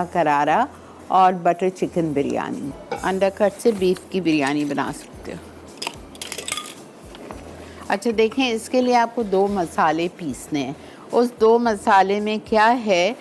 करारा और butter chicken biryani. Under cut से बीफ की बिरयानी बना सकते हो। अच्छा देखें, इसके लिए आपको 2 मसाले पीसने हैं। उस 2 मसाले में क्या है,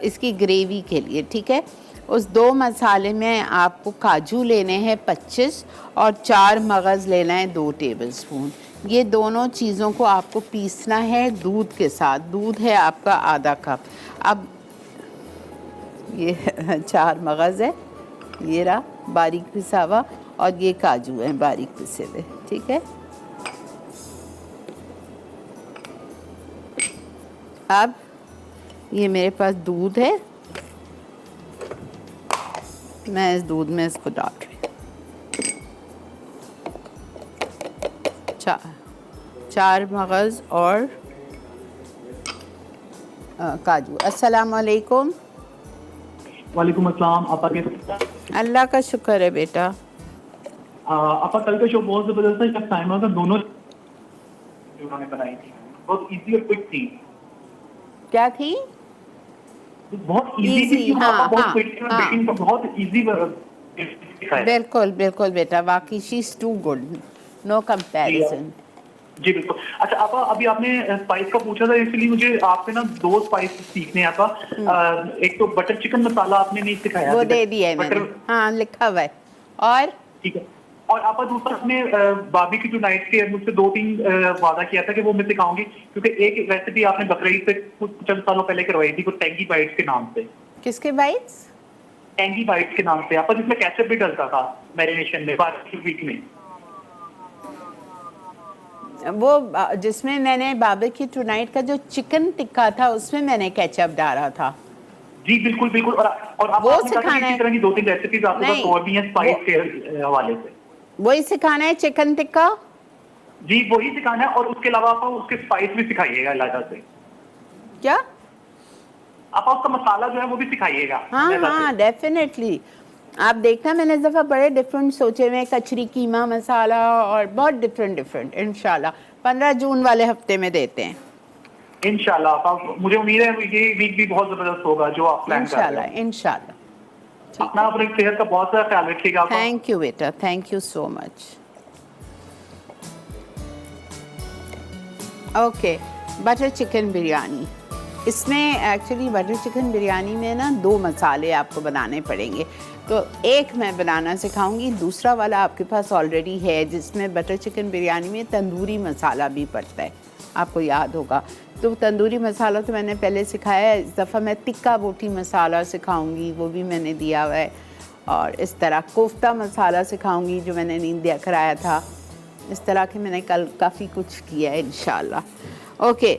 इसकी ग्रेवी के लिए, ठीक है। उस 2 मसाले में आपको काजू लेने हैं 25 और 4 मगज़ लेना है 2 टेबलस्पून। ये दोनों चीज़ों को आपको पीसना है दूध के साथ। दूध है आपका आधा कप। अब ये 4 मगज़ है, ये रहा बारीक पिसा हुआ, और ये काजू हैं बारीक पिसे हुए, ठीक है। अब ये मेरे पास दूध है, मैं इस दूध में इसको डाल रही हूँ। 4 मगज़ और काजू। अस्सलाम वालेकुम। वालेकुम अस्सलाम। आपा कैसे? अल्लाह का शुक्र है बेटा। आपा कल का शो बहुत जबरदस्त है। जब टाइम का दोनों जो उन्होंने बनाई थी बहुत इजी और क्विक थी। क्या थी? बहुत इजी थी। हाँ, बहुत हाँ, क्विक और हाँ। बेकिंग का बहुत इजी। बिल्कुल बिल्कुल बेटा, वाकई she is too good, no comparison. जी बिल्कुल। अच्छा आपा, अभी आपने स्पाइस का पूछा था, इसलिए मुझे आपसे ना 2 स्पाइस सीखने हैं आपा। एक तो बटर चिकन मसाला आपने नहीं सिखाया, वो दे दिया है मैंने, हाँ लिखा हुआ है। और ठीक है। और आपा दूसरा आपने बारबेक्यू टू नाइट के मुझसे 2-3 वादा किया था कि वो मैं सिखाऊंगी, क्योंकि एक रेसिपी आपने बकरीद से कुछ चंद सालों पहले करवाई थी, वो टेंगी बाइट्स के नाम से। किसके बाइट्स? टेंगी बाइट्स के नाम से आपा, जिसमें केचप भी डलता था मैरिनेशन में, बारबेक्यू वीक में। वो जिसमें मैंने बारबेक्यू टू नाइट का जो चिकन टिक्का था उसमें मैंने केचप डाला था। जी बिल्कुल बिल्कुल। और आप वो आपने कहा सिखाना इसी है। तरह की 2-3 रेसिपीज आपके पास और भी हैं स्पाइस के हवाले से। वही सिखाना है चिकन टिक्का। जी वही सिखाना है, और उसके अलावा आप उसके स्पाइस भी सिखाइएगा अलग से। क्या? आप उसका मसाला जो है वो भी सिखाइएगा। हाँ हाँ डेफिनेटली। आप देखना, मैंने इस दफ़ा बड़े डिफरेंट सोचे हुए, कचरी कीमा मसाला और बहुत डिफरेंट। इंशाल्लाह 15 जून वाले हफ्ते में देते हैं इंशाल्लाह। आप, मुझे उम्मीद है ये वीक भी बहुत जबरदस्त होगा जो आप प्लान कर रहे हो। इंशाल्लाह। अपना अपनी सेहत का बहुत सारा ख्याल रखिएगा। थैंक यू बेटा, thank you so much. Okay, butter chicken biryani. इसमें एक्चुअली बटर चिकन बिरयानी में ना 2 मसाले आपको बनाने पड़ेंगे। तो एक मैं बनाना सिखाऊंगी, दूसरा वाला आपके पास ऑलरेडी है, जिसमें बटर चिकन बिरयानी में तंदूरी मसाला भी पड़ता है, आपको याद होगा। तो तंदूरी मसाला तो मैंने पहले सिखाया है। इस दफ़ा मैं टिक्का बोटी मसाला सिखाऊंगी, वो भी मैंने दिया हुआ है। और इस तरह कोफ्ता मसाला सिखाऊंगी जो मैंने नहीं दिया कराया था। इस तरह के मैंने कल काफ़ी कुछ किया है इंशाल्लाह। ओके,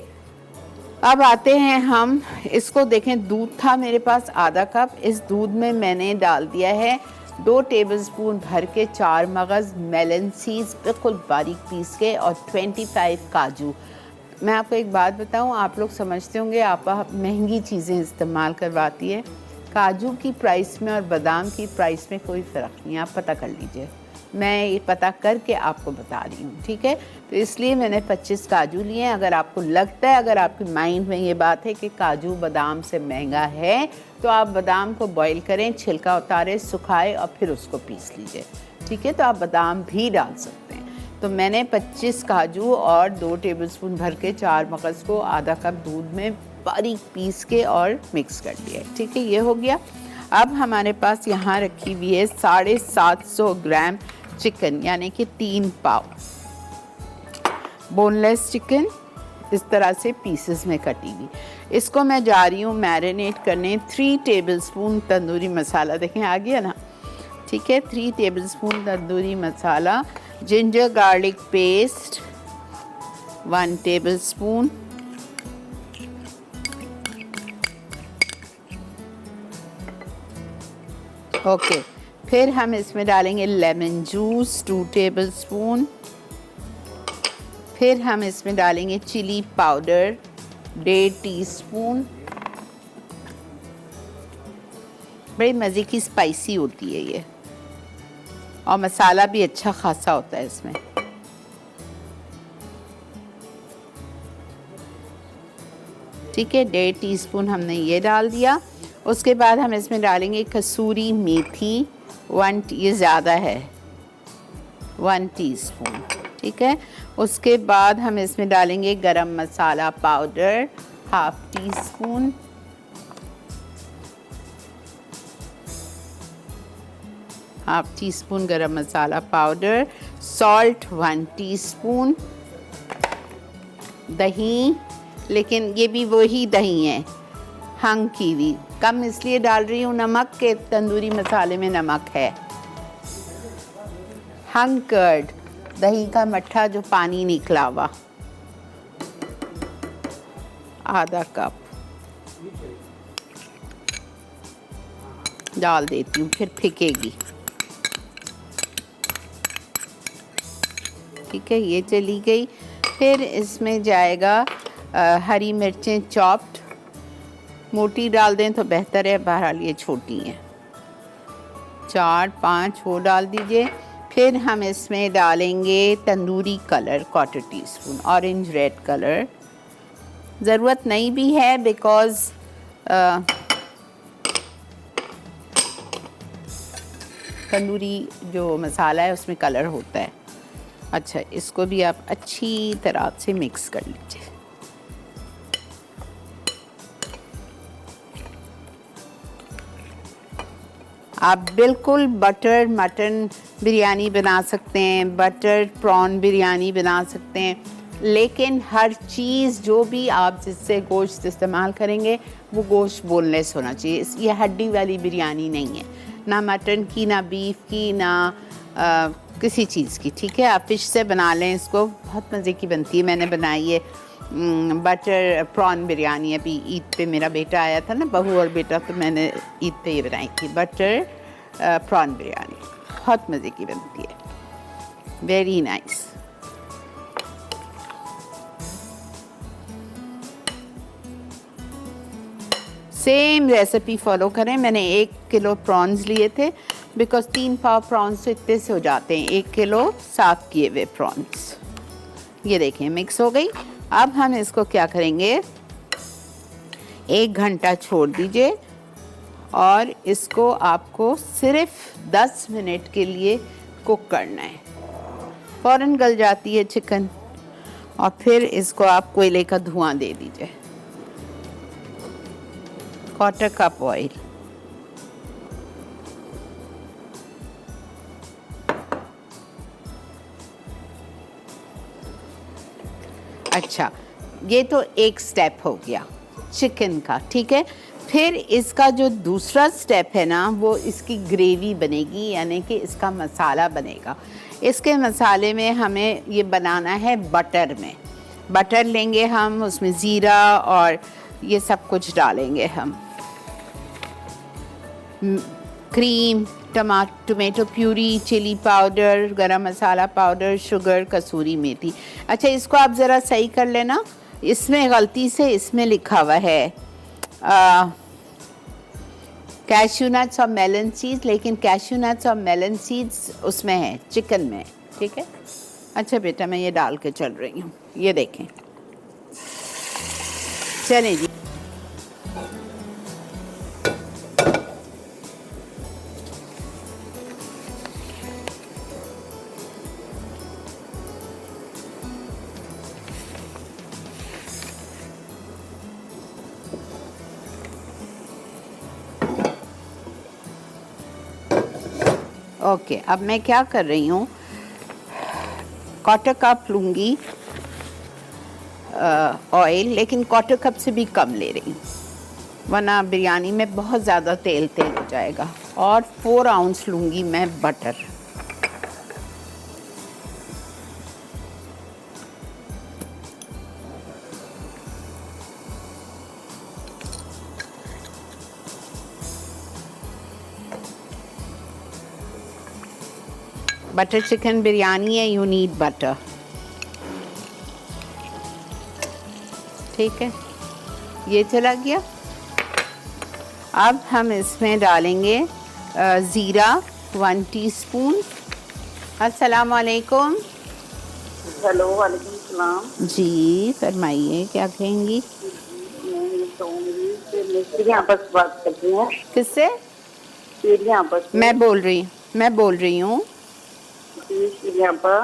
अब आते हैं हम इसको। देखें, दूध था मेरे पास आधा कप। इस दूध में मैंने डाल दिया है 2 टेबलस्पून भर के 4 मगज़ मेलन सीड्स बिल्कुल बारीक पीस के, और 25 काजू। मैं आपको एक बात बताऊं, आप लोग समझते होंगे आप महंगी चीज़ें इस्तेमाल करवाती है। काजू की प्राइस में और बादाम की प्राइस में कोई फ़र्क नहीं, आप पता कर लीजिए। मैं ये पता करके आपको बता रही हूँ, ठीक है। तो इसलिए मैंने 25 काजू लिए हैं। अगर आपको लगता है, अगर आपके माइंड में ये बात है कि काजू बादाम से महंगा है, तो आप बादाम को बॉईल करें, छिलका उतारें, सुखाएं और फिर उसको पीस लीजिए, ठीक है। तो आप बादाम भी डाल सकते हैं। तो मैंने 25 काजू और 2 टेबलस्पून भर के 4 मगज़ को आधा कप दूध में बारीक पीस के और मिक्स कर लिया, ठीक है। ये हो गया। अब हमारे पास यहाँ रखी हुई है 750 ग्राम चिकन, यानी कि 3 पाव बोनलेस चिकन, इस तरह से पीसेस में कटी हुई। इसको मैं जा रही हूँ मैरिनेट करने। 3 टेबलस्पून तंदूरी मसाला, देखें आ गया ना, ठीक है। 3 tablespoon tandoori masala, ginger garlic paste 1 tablespoon, okay. फिर हम इसमें डालेंगे लेमन जूस 2 टेबलस्पून। फिर हम इसमें डालेंगे चिली पाउडर 1.5 टीस्पून। बड़ी मज़े की स्पाइसी होती है ये, और मसाला भी अच्छा खासा होता है इसमें। ठीक है, 1.5 टीस्पून हमने ये डाल दिया। उसके बाद हम इसमें डालेंगे कसूरी मेथी, ये ज़्यादा है, 1 टीस्पून, ठीक है। उसके बाद हम इसमें डालेंगे गरम मसाला पाउडर, 1/2 टीस्पून, गरम मसाला पाउडर, सॉल्ट 1 टीस्पून, दही, लेकिन ये भी वही दही है, हंग की भी, कम इसलिए डाल रही हूँ नमक के तंदूरी मसाले में नमक है। हंग कर्ड, दही का मट्ठा जो पानी निकला हुआ, आधा कप डाल देती हूँ, फिर फेंकेगी, ठीक है। ये चली गई। फिर इसमें जाएगा हरी मिर्चें चॉप्ड, मोटी डाल दें तो बेहतर है, बहरहाल ये छोटी हैं, 4-5 वो डाल दीजिए। फिर हम इसमें डालेंगे tandoori colour, 1/4 teaspoon, orange red colour, ज़रूरत नहीं भी है बिकॉज़ तंदूरी जो मसाला है उसमें कलर होता है। अच्छा, इसको भी आप अच्छी तरह से मिक्स कर लीजिए। आप बिल्कुल बटर मटन बिरयानी बना सकते हैं, बटर प्रॉन बिरयानी बना सकते हैं, लेकिन हर चीज़ जो भी आप जिससे गोश्त इस्तेमाल करेंगे वो गोश्त बोनलेस होना चाहिए। ये हड्डी वाली बिरयानी नहीं है, ना मटन की, ना बीफ की, ना किसी चीज़ की, ठीक है। आप फिश से बना लें इसको, बहुत मज़े की बनती है। मैंने बनाई है बटर प्रॉन बिरयानी, अभी ईद पे मेरा बेटा आया था ना, बहू और बेटा, तो मैंने ईद पे ये बनाई थी बटर प्रॉन बिरयानी, बहुत मज़े की बनती है, very nice. Same recipe follow करें। मैंने 1 किलो प्रॉन्स लिए थे बिकॉज 3 पाव प्रॉन्स तो इतने से हो जाते हैं, 1 किलो साफ किए हुए प्रॉन्स। ये देखें मिक्स हो गई। अब हम इसको क्या करेंगे, 1 घंटा छोड़ दीजिए और इसको आपको सिर्फ 10 मिनट के लिए कुक करना है। फ़ौरन गल जाती है चिकन, और फिर इसको आप कोयले का धुआं दे दीजिए। 1/4 कप ऑयल, अच्छा, ये तो एक स्टेप हो गया चिकन का, ठीक है। फिर इसका जो दूसरा स्टेप है ना, वो इसकी ग्रेवी बनेगी, यानी कि इसका मसाला बनेगा। इसके मसाले में हमें ये बनाना है बटर में। बटर लेंगे हम, उसमें ज़ीरा और ये सब कुछ डालेंगे हम, cream, tomato puree, chilli powder, garam masala powder, sugar, कसूरी मेथी। अच्छा, इसको आप ज़रा सही कर लेना, इसमें गलती से इसमें लिखा हुआ है कैश्यू नट्स और मेलन सीड्स, लेकिन कैश्यू नट्स और मेलन सीड्स उसमें है, चिकन में, ठीक है। अच्छा बेटा, मैं ये डाल के चल रही हूँ, ये देखें, चलें जी। ओके, अब मैं क्या कर रही हूँ, 1/4 कप लूँगी ऑयल, लेकिन 1/4 कप से भी कम ले रही हूँ, वरना बिरयानी में बहुत ज़्यादा तेल हो जाएगा। और 4 आउंस लूँगी मैं बटर। बटर चिकन बिरयानी है, यू नीड बटर, ठीक है। ये चला गया। अब हम इसमें डालेंगे ज़ीरा 1 टीस्पून। अस्सलाम वालेकुम। हेलो, वालेकुम सलाम। जी फरमाइए, क्या कहेंगी? मैं ये कहूँगी कि मिस्त्री आपस में बात करती हैं। किससे? सीढ़ी आपस में। मैं बोल रही हूँ। सीढ़ी आपा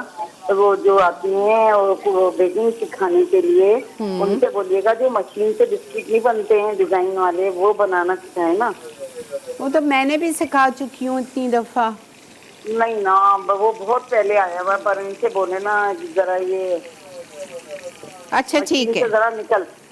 तो वो जो आती हैं वो बेकिंग सिखाने के लिए, उनसे बोलिएगा जो मशीन से बिस्किट नहीं बनते हैं डिजाइन वाले, वो बनाना सिखाए ना। वो तो मैंने भी सिखा चुकी हूँ इतनी दफ़ा। नहीं ना, वो बहुत पहले आया हुआ, पर इनसे बोले ना जरा ये अच्छा मशीन ठीक से है। जरा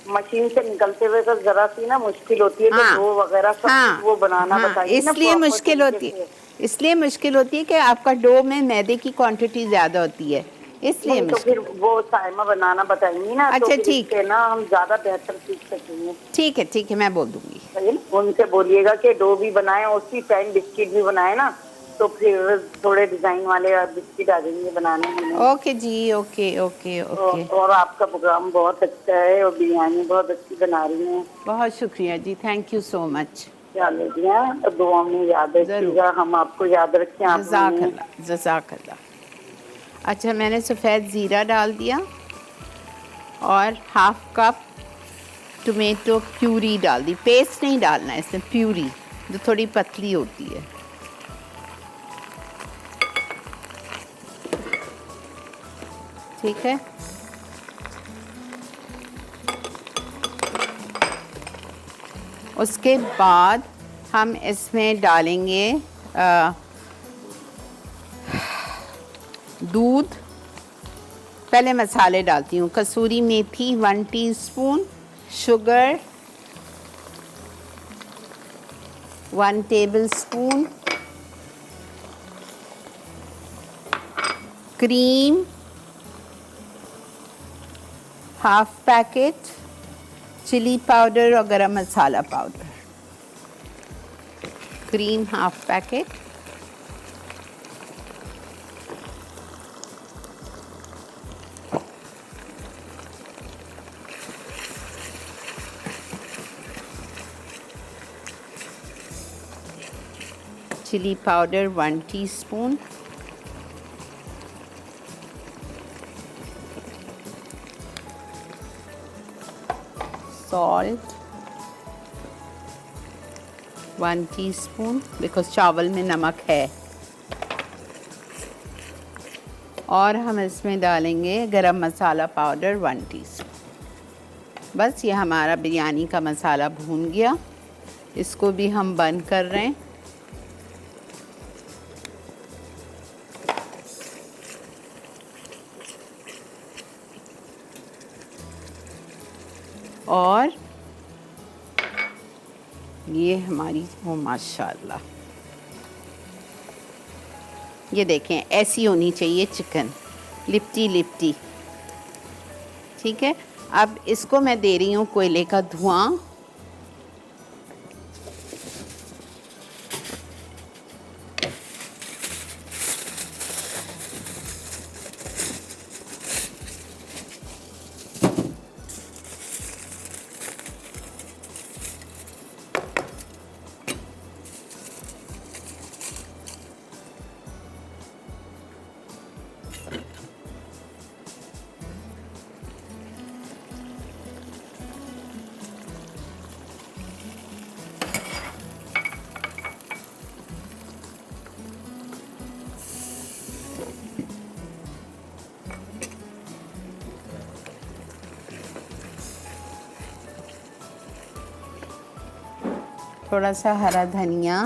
मशीन से निकलते हुए तो जरा सी ना मुश्किल होती है, तो हाँ, डो वगैरह सब हाँ, कुछ वो बनाना हाँ, बताइए ना इसलिए proper मुश्किल तरीके होती से। इसलिए मुश्किल होती है कि आपका डो में मैदे की क्वांटिटी ज़्यादा होती है, इसलिए नहीं तो फिर मुश्किल। वो साइमा बनाना बताएंगी ना, तो अच्छा फिर ठीक, इससे ना हम ज्यादा बेहतर सीख सकेंगे। ठीक है, मैं बोल दूंगी। सही है ना? उनसे बोलिएगा कि डो भी बनाए, उसी टाइम बिस्किट भी बनाए ना, तो फिर थोड़े डिजाइन वाले बिस्किट आ जाएंगे बनाने में। ओके जी, ओके। और आपका प्रोग्राम बहुत अच्छा है, और बिरयानी बहुत अच्छी बना रही हैं। बहुत शुक्रिया जी, थैंक यू सो मच। चलो जी, हाँ, तो दुआ में याद रखिएगा, हम आपको याद रखें। आप हमें जज़ाकल्लाह। अच्छा, मैंने सफ़ेद ज़ीरा डाल दिया और हाफ कप टोमेटो प्यूरी डाल दी। पेस्ट नहीं डालना है इसमें, प्यूरी जो थोड़ी पतली होती है। ठीक है, उसके बाद हम इसमें डालेंगे दूध। पहले मसाले डालती हूँ। Kasuri methi 1 teaspoon, sugar 1 tablespoon, cream half packet, chilli powder और garam masala powder. Cream half packet, chilli powder 1 teaspoon, salt 1 teaspoon because चावल में नमक है, और हम इसमें डालेंगे गरम मसाला पाउडर 1 टीस्पून। बस ये हमारा बिरयानी का मसाला भून गया, इसको भी हम बंद कर रहे हैं। और ये हमारी माशाल्लाह, ये देखें ऐसी होनी चाहिए चिकन, लिपटी। ठीक है, अब इसको मैं दे रही हूँ कोयले का धुआं। थोड़ा सा हरा धनिया,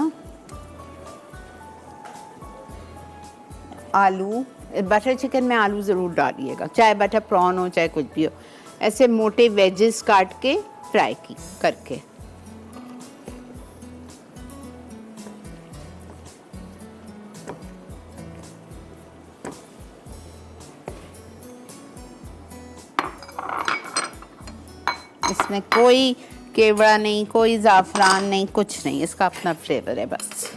आलू। बटर चिकन में आलू ज़रूर डालिएगा, चाहे बटर प्रॉन हो चाहे कुछ भी हो। ऐसे मोटे वेजेस काट के फ्राई करके। इसमें कोई केवड़ा नहीं, कोई ज़ाफ़रान नहीं, कुछ नहीं, इसका अपना फ्लेवर है बस।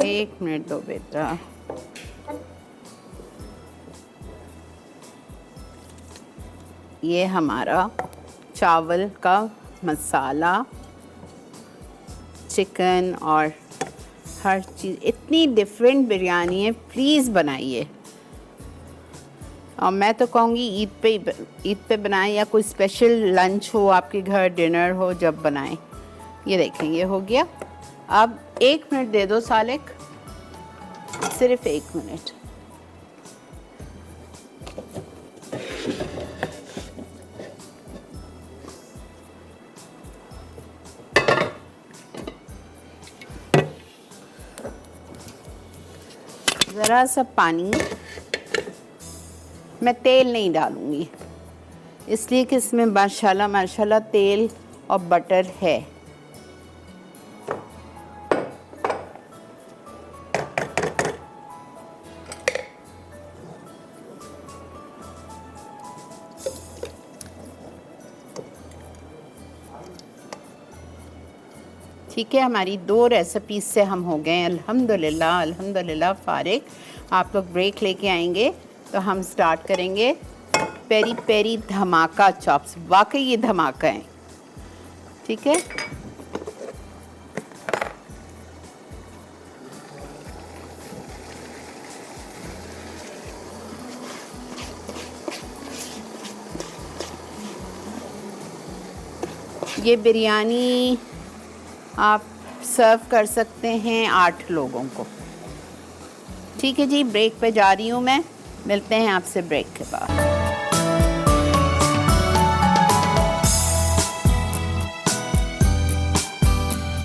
एक मिनट दो बेटा। ये हमारा चावल का मसाला, चिकन और हर चीज़। इतनी डिफरेंट बिरयानी है, प्लीज़ बनाइए। और मैं तो कहूँगी ईद पे बनाएं या कोई स्पेशल लंच हो आपके घर, डिनर हो, जब बनाएं। ये देखें, ये हो गया। अब 1 मिनट दे दो सालिक, सिर्फ 1 मिनट। ज़रा सा पानी, मैं तेल नहीं डालूँगी इसलिए कि इसमें माशाल्लाह माशाल्लाह तेल और बटर है। ठीक है, हमारी 2 रेसिपीज़ से हम हो गए अल्हम्दुलिल्लाह अल्हम्दुलिल्लाह फारिग। आप लोग ब्रेक लेके आएंगे तो हम स्टार्ट करेंगे पेरी पेरी धमाका चॉप्स। वाकई ये धमाका है, ठीक है। ये बिरयानी आप सर्व कर सकते हैं 8 लोगों को। ठीक है जी, ब्रेक पे जा रही हूँ मैं, मिलते हैं आपसे ब्रेक के बाद।